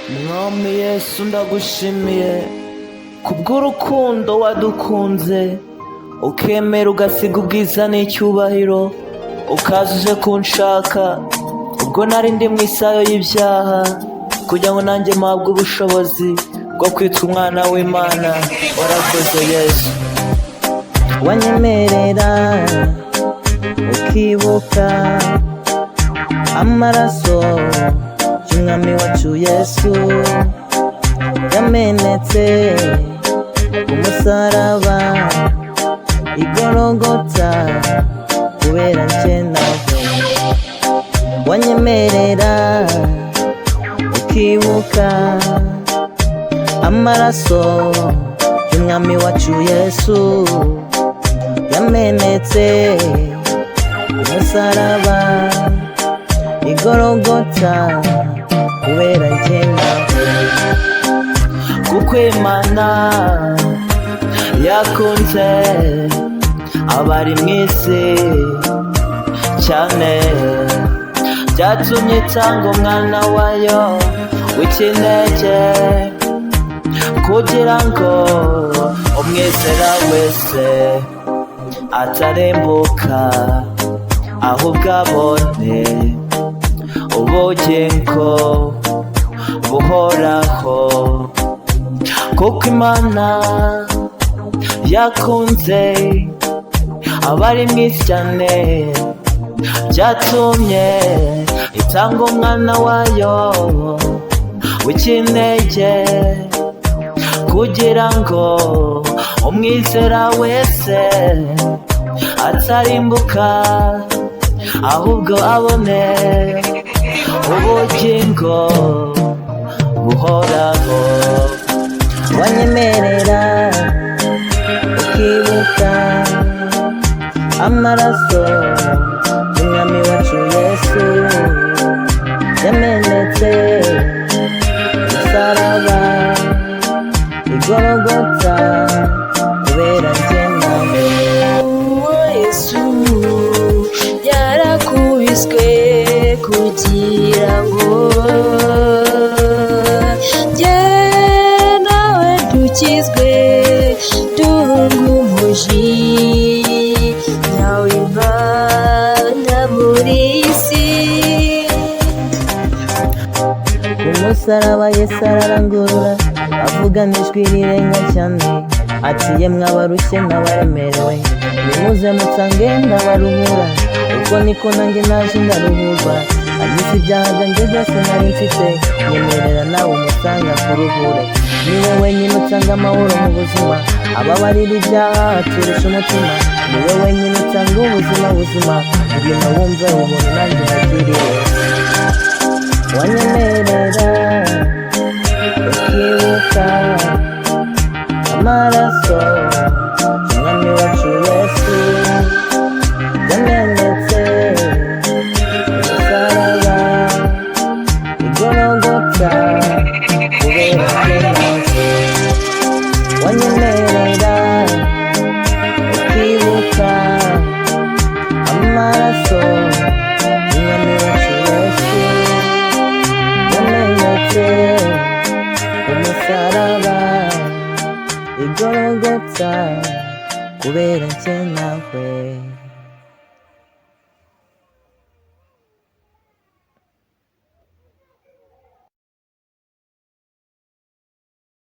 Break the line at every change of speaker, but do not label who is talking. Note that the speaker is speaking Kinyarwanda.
Mwami Yesu ndagushimiye kubw'urukundo wadukunze ukemera ugasiga ubwiza n'icyubahiro ukaza uje kunshaka ubwo nari ndi mu isayo y'ibyaha kugira ngo nanjye mpabwe ubushobozi bwo kwitwa umwana w'Imana. Warakoze Yesu, wanyemerera ukibuka amaraso y'umwami wacu Yesu yamenetse ku musaraba igorogota kubera njye nawe. Wanyemerera ukibuka amaraso y'umwami wacu Yesu yamenetse ku musaraba igorogota kubera njye nawe. Kuko Imana yakunze abari mu isi cyane byatumye itanga umwana wayo w'ikinege kugira ngo umwizera wese atarembuka ahubwo abone ubugingo buhoraho. Kuko Imana yakunze abari mu isi cyane byatumye itanga umwana wayo w'ikinege kugira ngo umwizera wese atarimbuka ahubwo abone ubugingo buhoraho. Wanyemerera ukibuka amaraso y'umwami wacu Yesu yamenetse umusaraba igorogota kubera njye nawe.
Yesu yarakubiswe kugira ngo njye nawe dukizwe duhunga umujinya w'Imana muri iyi si.
Ku musaraba Yesu ararangurura avugana ijwi rirenga cyane ati yemwe abarushye n'abaremerewe nimuze musange ndabaruhura. Uko niko nanjye naje ndaruhurwa anyuze ibyaha byanjye byose nari mfite nyemerera nawe umusanga kuruhure. Niwe wenyine utanga amahoro mu buzima ababarira ibyaha aturisha umutima. Niwe wenyine utanga ubuzima ngwino wumve ubuntu nanjye nagiriwe. Wanyemerera ukibuka amaraso y'umwami wacu Yesu yamenetse umusaraba igorogota kubera njye nawe. Wanyemerera ukibuka amaraso y'umwami wacu Yesu yamenetse ku musaraba igorogota kubera njye nawe.